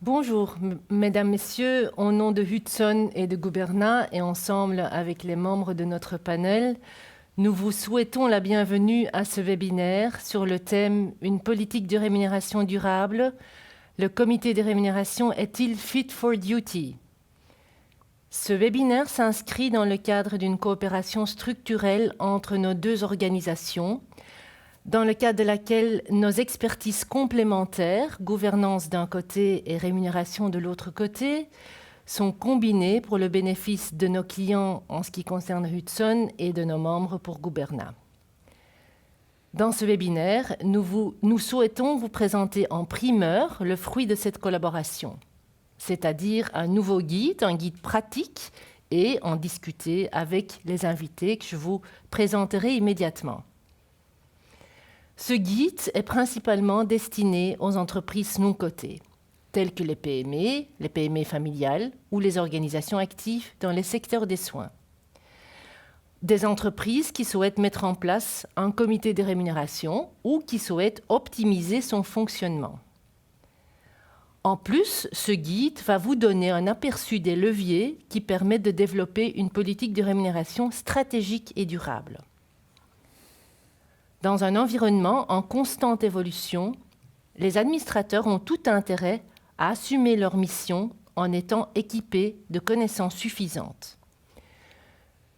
Bonjour, Mesdames, Messieurs, au nom de Hudson et de Gouberna et ensemble avec les membres de notre panel, nous vous souhaitons la bienvenue à ce webinaire sur le thème « Une politique de rémunération durable. Le comité de rémunération est-il fit for duty ?» Ce webinaire s'inscrit dans le cadre d'une coopération structurelle entre nos deux organisations, dans le cadre de laquelle nos expertises complémentaires, gouvernance d'un côté et rémunération de l'autre côté, sont combinées pour le bénéfice de nos clients en ce qui concerne Hudson et de nos membres pour Gouberna. Dans ce webinaire, nous souhaitons vous présenter en primeur le fruit de cette collaboration, c'est-à-dire un nouveau guide, un guide pratique, et en discuter avec les invités que je vous présenterai immédiatement. Ce guide est principalement destiné aux entreprises non cotées, telles que les PME familiales ou les organisations actives dans les secteurs des soins. Des entreprises qui souhaitent mettre en place un comité de rémunération ou qui souhaitent optimiser son fonctionnement. En plus, ce guide va vous donner un aperçu des leviers qui permettent de développer une politique de rémunération stratégique et durable. Dans un environnement en constante évolution, les administrateurs ont tout intérêt à assumer leur mission en étant équipés de connaissances suffisantes.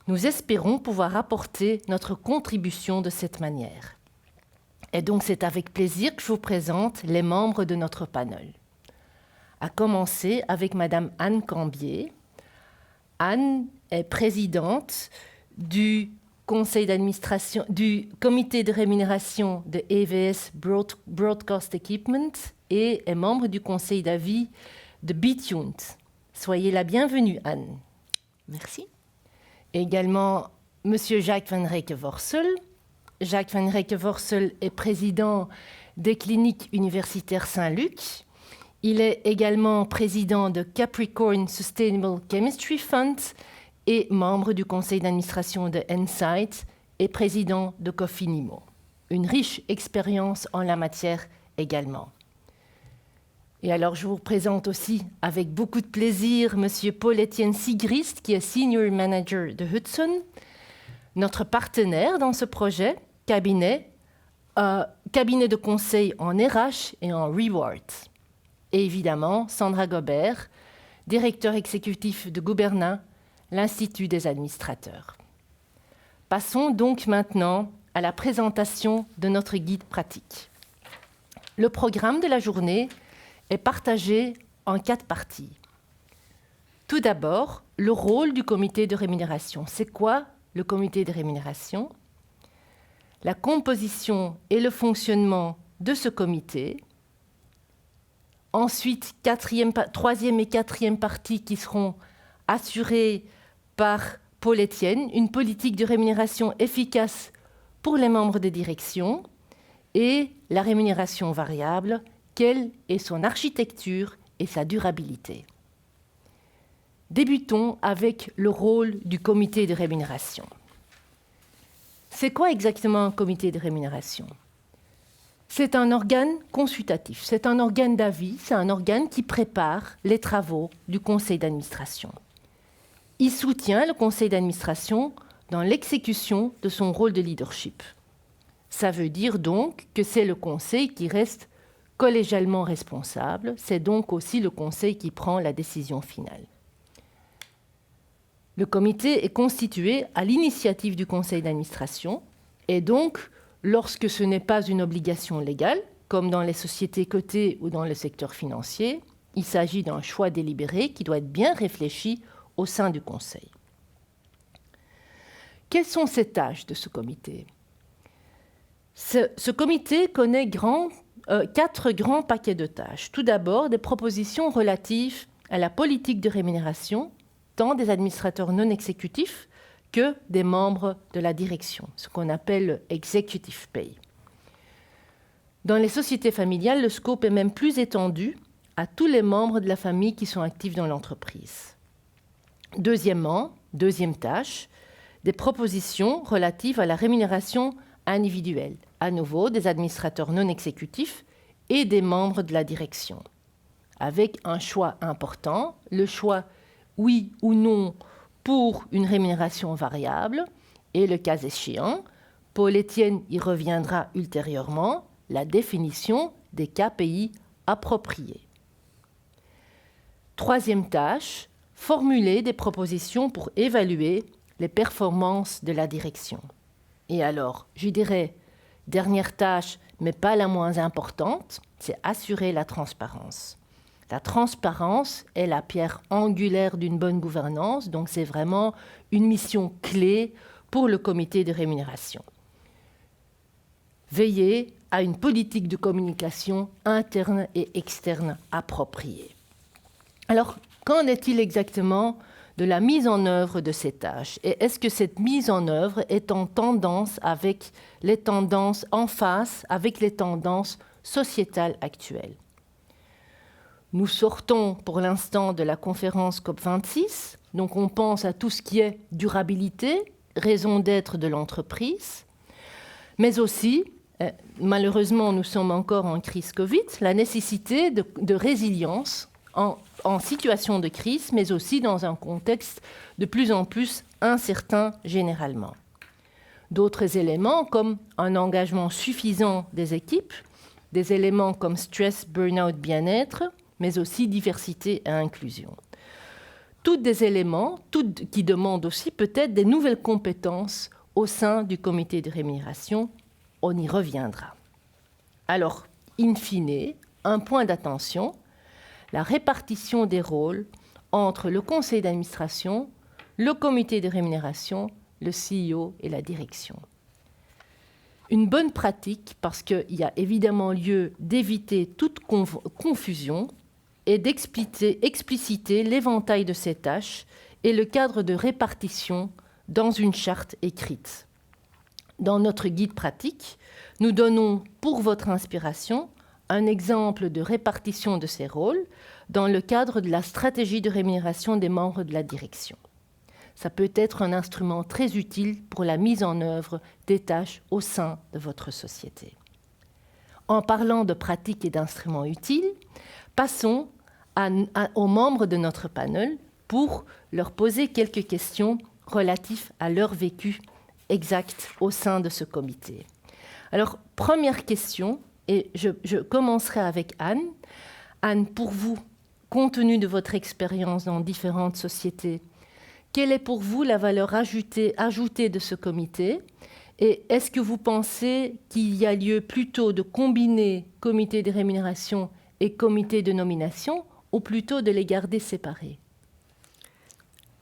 Nous espérons pouvoir apporter notre contribution de cette manière. Et donc c'est avec plaisir que je vous présente les membres de notre panel. À commencer avec Madame Anne Cambier. Anne est présidente du conseil d'administration du comité de rémunération de EVS Broadcast Equipment et est membre du conseil d'avis de BeTuned. Soyez la bienvenue, Anne. Merci. Également, Monsieur Jacques van Rijke-Vorsel. Jacques van Rijke-Vorsel est président des cliniques universitaires Saint-Luc. Il est également président de Capricorn Sustainable Chemistry Fund et membre du conseil d'administration de Ensight et président de Cofinimo. Une riche expérience en la matière également. Et alors, je vous présente aussi avec beaucoup de plaisir Monsieur Paul-Étienne Sigrist, qui est Senior Manager de Hudson, notre partenaire dans ce projet, cabinet de conseil en RH et en Reward. Et évidemment, Sandra Gobert, directeur exécutif de Gouberna, l'Institut des administrateurs. Passons donc maintenant à la présentation de notre guide pratique. Le programme de la journée est partagé en 4 parties. Tout d'abord, le rôle du comité de rémunération. C'est quoi le comité de rémunération? La composition et le fonctionnement de ce comité. Ensuite, 3e et 4e parties qui seront assurées par Paul-Étienne, une politique de rémunération efficace pour les membres de direction et la rémunération variable, quelle est son architecture et sa durabilité. Débutons avec le rôle du comité de rémunération. C'est quoi exactement un comité de rémunération? C'est un organe consultatif, c'est un organe d'avis, c'est un organe qui prépare les travaux du conseil d'administration. Il soutient le conseil d'administration dans l'exécution de son rôle de leadership. Ça veut dire donc que c'est le conseil qui reste collégialement responsable, c'est donc aussi le conseil qui prend la décision finale. Le comité est constitué à l'initiative du conseil d'administration et donc, lorsque ce n'est pas une obligation légale, comme dans les sociétés cotées ou dans le secteur financier, il s'agit d'un choix délibéré qui doit être bien réfléchi au sein du Conseil. Quelles sont ces tâches de ce comité? Ce comité connaît 4 grands paquets de tâches. Tout d'abord, des propositions relatives à la politique de rémunération, tant des administrateurs non exécutifs que des membres de la direction, ce qu'on appelle executive pay. Dans les sociétés familiales, le scope est même plus étendu à tous les membres de la famille qui sont actifs dans l'entreprise. Deuxièmement, deuxième tâche, des propositions relatives à la rémunération individuelle, à nouveau des administrateurs non exécutifs et des membres de la direction. avec un choix important, le choix oui ou non pour une rémunération variable, et le cas échéant, Paul Étienne y reviendra ultérieurement, la définition des KPI appropriés. Troisième tâche, formuler des propositions pour évaluer les performances de la direction. Et alors, je dirais, dernière tâche, mais pas la moins importante, c'est assurer la transparence. La transparence est la pierre angulaire d'une bonne gouvernance, donc c'est vraiment une mission clé pour le comité de rémunération. Veiller à une politique de communication interne et externe appropriée. Alors, qu'en est-il exactement de la mise en œuvre de ces tâches? Et est-ce que cette mise en œuvre est en tendance avec les tendances en face, avec les tendances sociétales actuelles? Nous sortons pour l'instant de la conférence COP26, donc on pense à tout ce qui est durabilité, raison d'être de l'entreprise, mais aussi, malheureusement nous sommes encore en crise Covid, la nécessité de résilience en situation de crise, mais aussi dans un contexte de plus en plus incertain généralement. D'autres éléments comme un engagement suffisant des équipes, des éléments comme stress, burn-out, bien-être, mais aussi diversité et inclusion. Tous des éléments qui demandent aussi peut-être des nouvelles compétences au sein du comité de rémunération. On y reviendra. Alors, in fine, un point d'attention, la répartition des rôles entre le conseil d'administration, le comité de rémunération, le CEO et la direction. Une bonne pratique, parce qu'il y a évidemment lieu d'éviter toute confusion et d'expliciter l'éventail de ces tâches et le cadre de répartition dans une charte écrite. Dans notre guide pratique, nous donnons pour votre inspiration un exemple de répartition de ces rôles dans le cadre de la stratégie de rémunération des membres de la direction. Ça peut être un instrument très utile pour la mise en œuvre des tâches au sein de votre société. En parlant de pratiques et d'instruments utiles, passons aux membres de notre panel pour leur poser quelques questions relatives à leur vécu exact au sein de ce comité. Alors, première question, et je commencerai avec Anne. Anne, pour vous, compte tenu de votre expérience dans différentes sociétés, quelle est pour vous la valeur ajoutée de ce comité? Et est-ce que vous pensez qu'il y a lieu plutôt de combiner comité de rémunération et comité de nomination, ou plutôt de les garder séparés?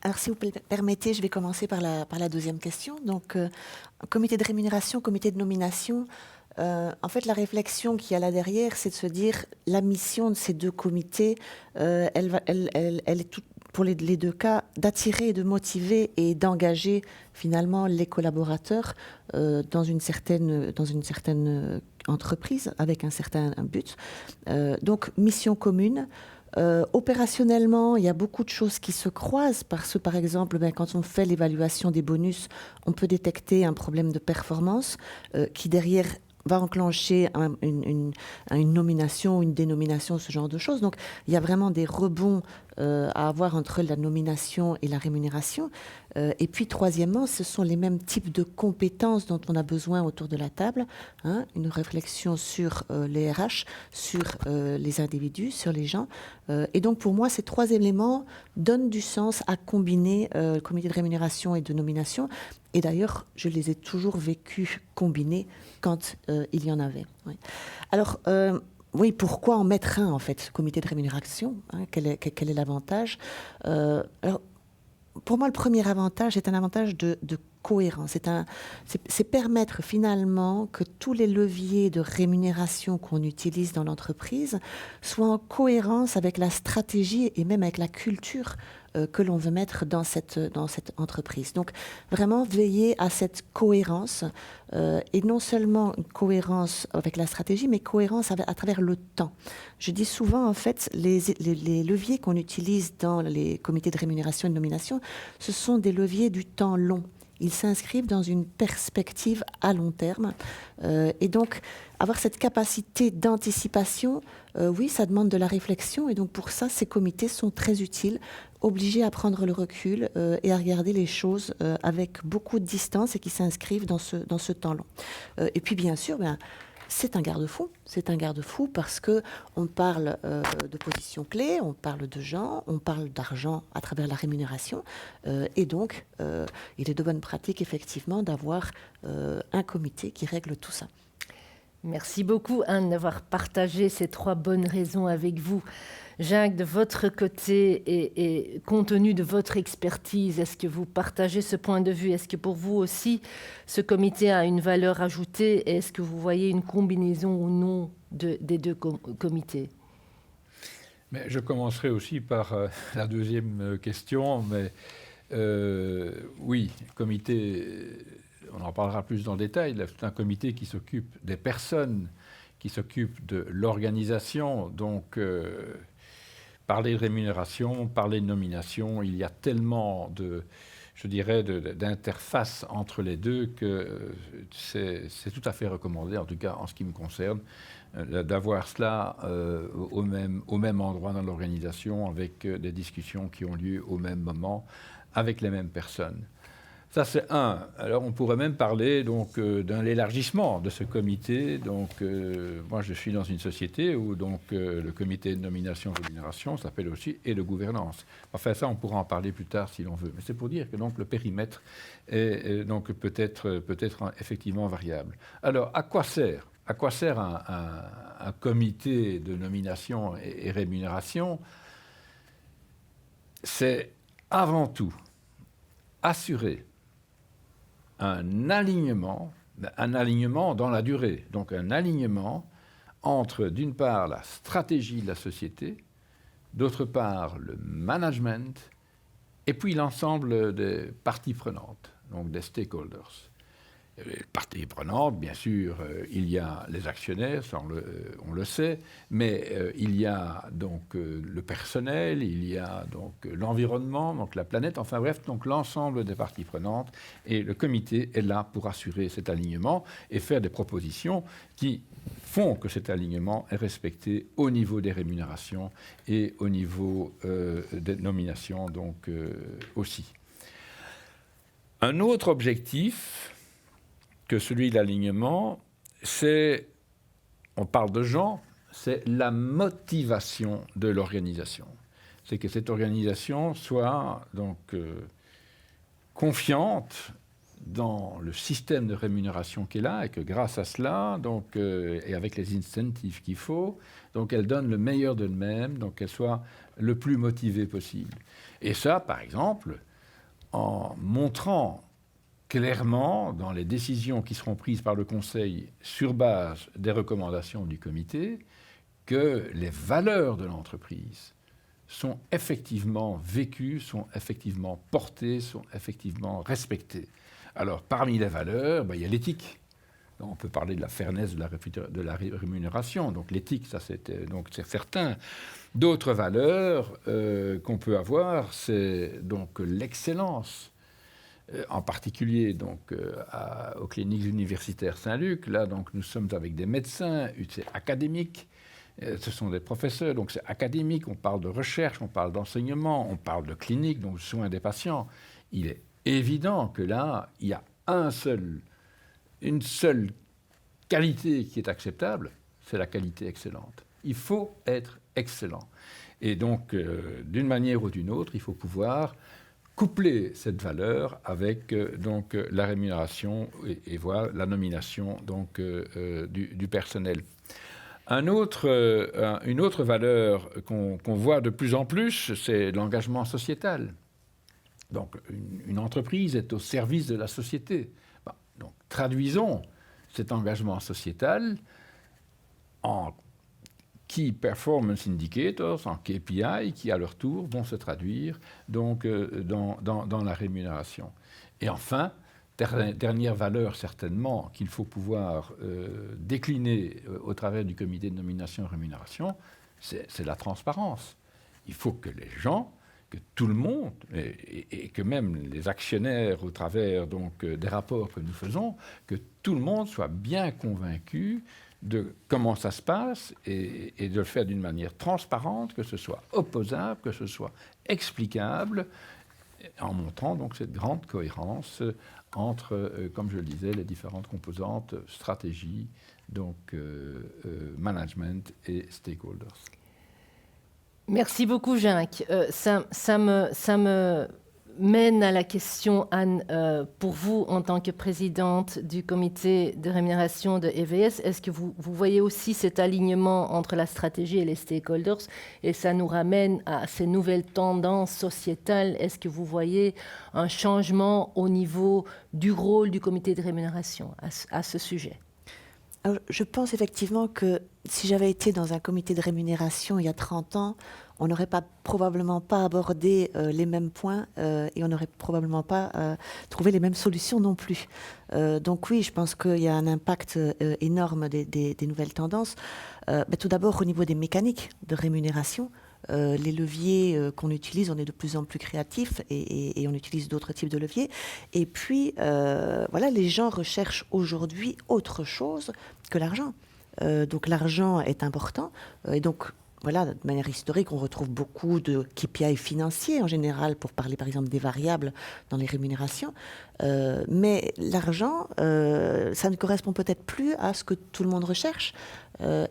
Alors, si vous permettez, je vais commencer par la deuxième question. Donc, comité de rémunération, comité de nomination, en fait, la réflexion qu'il y a là derrière, c'est de se dire la mission de ces deux comités, elle est toute, pour les deux cas, d'attirer, de motiver et d'engager finalement les collaborateurs dans une certaine entreprise avec un certain but. Donc, mission commune. Opérationnellement, il y a beaucoup de choses qui se croisent parce que, par exemple, quand on fait l'évaluation des bonus, on peut détecter un problème de performance qui, derrière, va enclencher une nomination, une dénomination, ce genre de choses. Donc, il y a vraiment des rebonds à avoir entre la nomination et la rémunération. Et puis, troisièmement, ce sont les mêmes types de compétences dont on a besoin autour de la table. Hein, une réflexion sur les RH, sur les individus, sur les gens. Et donc, pour moi, ces trois éléments donnent du sens à combiner le comité de rémunération et de nomination. Et d'ailleurs, je les ai toujours vécus combinés quand il y en avait. Oui. Alors, oui, pourquoi en mettre un, en fait, comité de rémunération, hein, quel est l'avantage? Alors, pour moi, le premier avantage est un avantage de cohérence. C'est permettre finalement que tous les leviers de rémunération qu'on utilise dans l'entreprise soient en cohérence avec la stratégie et même avec la culture que l'on veut mettre dans cette entreprise. Donc, vraiment veiller à cette cohérence, et non seulement une cohérence avec la stratégie, mais cohérence à travers le temps. Je dis souvent, en fait, les leviers qu'on utilise dans les comités de rémunération et de nomination, ce sont des leviers du temps long. ils s'inscrivent dans une perspective à long terme. Et donc, avoir cette capacité d'anticipation, oui, ça demande de la réflexion. Et donc, pour ça, ces comités sont très utiles, obligés à prendre le recul et à regarder les choses avec beaucoup de distance et qui s'inscrivent dans ce temps long. Et puis, bien sûr, c'est un garde-fou. C'est un garde-fou parce qu'on parle de positions clés, on parle de gens, on parle d'argent à travers la rémunération. Et donc, il est de bonne pratique, effectivement, d'avoir un comité qui règle tout ça. Merci beaucoup, Anne, d'avoir partagé ces 3 bonnes raisons avec vous. Jacques, de votre côté et compte tenu de votre expertise, est-ce que vous partagez ce point de vue? Est-ce que pour vous aussi, ce comité a une valeur ajoutée? Et est-ce que vous voyez une combinaison ou non des 2 comités? Mais je commencerai aussi par la deuxième question. Mais oui, comité, on en parlera plus dans le détail. C'est un comité qui s'occupe des personnes, qui s'occupe de l'organisation. Donc, parler de rémunération, parler de nomination, il y a tellement d'interfaces entre les deux que c'est tout à fait recommandé, en tout cas en ce qui me concerne, d'avoir cela au même endroit dans l'organisation, avec des discussions qui ont lieu au même moment, avec les mêmes personnes. Ça, c'est un. Alors, on pourrait même parler donc d'un élargissement de ce comité. Donc, moi, je suis dans une société où donc le comité de nomination et rémunération s'appelle aussi et de gouvernance. Enfin, ça, on pourra en parler plus tard si l'on veut. Mais c'est pour dire que donc le périmètre est donc peut-être effectivement variable. Alors, à quoi sert un comité de nomination et rémunération? C'est avant tout assurer un alignement dans la durée. Donc un alignement entre, d'une part, la stratégie de la société, d'autre part, le management, et puis l'ensemble des parties prenantes, donc des stakeholders. Les parties prenantes, bien sûr, il y a les actionnaires, ça on le sait, mais il y a donc le personnel, il y a donc l'environnement, donc la planète, enfin bref, donc l'ensemble des parties prenantes. Et le comité est là pour assurer cet alignement et faire des propositions qui font que cet alignement est respecté au niveau des rémunérations et au niveau des nominations donc aussi. Un autre objectif que celui de l'alignement, on parle de gens, c'est la motivation de l'organisation. C'est que cette organisation soit donc confiante dans le système de rémunération qu'elle a et que grâce à cela, donc, et avec les incentives qu'il faut, donc elle donne le meilleur d'elle-même, donc qu'elle soit le plus motivée possible. Et ça, par exemple, en montrant clairement, dans les décisions qui seront prises par le Conseil sur base des recommandations du comité, que les valeurs de l'entreprise sont effectivement vécues, sont effectivement portées, sont effectivement respectées. Alors, parmi les valeurs, il y a l'éthique. On peut parler de la fairness de la rémunération. Donc, l'éthique, ça, c'est certain. D'autres valeurs qu'on peut avoir, c'est donc l'excellence. En particulier donc, aux cliniques universitaires Saint-Luc. Là, donc, nous sommes avec des médecins, c'est académique, ce sont des professeurs, donc c'est académique, on parle de recherche, on parle d'enseignement, on parle de clinique, donc soins des patients. Il est évident que là, il y a une seule qualité qui est acceptable, c'est la qualité excellente. Il faut être excellent. Et donc, d'une manière ou d'une autre, il faut pouvoir coupler cette valeur avec donc la rémunération et voir la nomination donc du personnel. Une autre valeur qu'on voit de plus en plus, c'est l'engagement sociétal. Donc une entreprise est au service de la société. Donc traduisons cet engagement sociétal en Key Performance Indicators, en KPI, qui à leur tour vont se traduire donc, dans la rémunération. Et enfin, dernière valeur certainement qu'il faut pouvoir décliner au travers du comité de nomination et rémunération, c'est la transparence. Il faut que les gens que tout le monde, et que même les actionnaires au travers donc, des rapports que nous faisons, que tout le monde soit bien convaincu de comment ça se passe et de le faire d'une manière transparente, que ce soit opposable, que ce soit explicable, en montrant donc cette grande cohérence entre, comme je le disais, les différentes composantes, stratégie, donc management et stakeholders. Merci beaucoup, Jacques. Ça me mène à la question, Anne, pour vous, en tant que présidente du comité de rémunération de EVS, est-ce que vous voyez aussi cet alignement entre la stratégie et les stakeholders? Et ça nous ramène à ces nouvelles tendances sociétales. Est-ce que vous voyez un changement au niveau du rôle du comité de rémunération à ce sujet? Alors, je pense effectivement que si j'avais été dans un comité de rémunération il y a 30 ans, on n'aurait probablement pas abordé les mêmes points et on n'aurait probablement pas trouvé les mêmes solutions non plus. Donc oui, je pense qu'il y a un impact énorme des nouvelles tendances. Tout d'abord au niveau des mécaniques de rémunération. Les leviers qu'on utilise, on est de plus en plus créatifs et on utilise d'autres types de leviers. Et puis, voilà, les gens recherchent aujourd'hui autre chose que l'argent. Donc l'argent est important. Et donc, voilà, de manière historique, on retrouve beaucoup de KPI financiers en général pour parler par exemple des variables dans les rémunérations. Mais l'argent, ça ne correspond peut-être plus à ce que tout le monde recherche.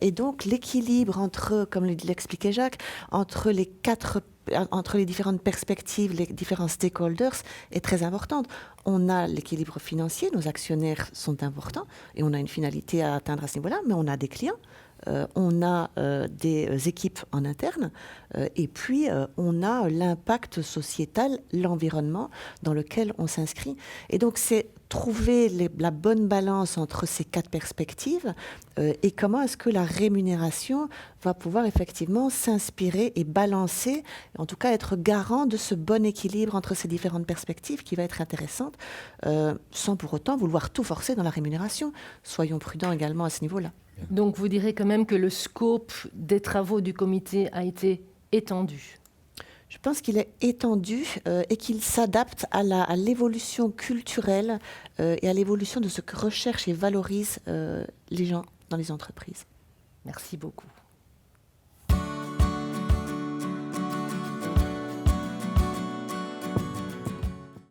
Et donc l'équilibre entre, comme l'expliquait Jacques, entre les différentes perspectives, les différents stakeholders est très importante. On a l'équilibre financier, nos actionnaires sont importants et on a une finalité à atteindre à ce niveau-là, mais on a des clients. On a des équipes en interne et puis on a l'impact sociétal, l'environnement dans lequel on s'inscrit. Et donc c'est trouver la bonne balance entre ces 4 perspectives et comment est-ce que la rémunération va pouvoir effectivement s'inspirer et balancer, en tout cas être garant de ce bon équilibre entre ces différentes perspectives qui va être intéressante, sans pour autant vouloir tout forcer dans la rémunération. Soyons prudents également à ce niveau-là. Donc vous direz quand même que le scope des travaux du comité a été étendu. Je pense qu'il est étendu et qu'il s'adapte à l'évolution culturelle et à l'évolution de ce que recherchent et valorisent les gens dans les entreprises. Merci beaucoup.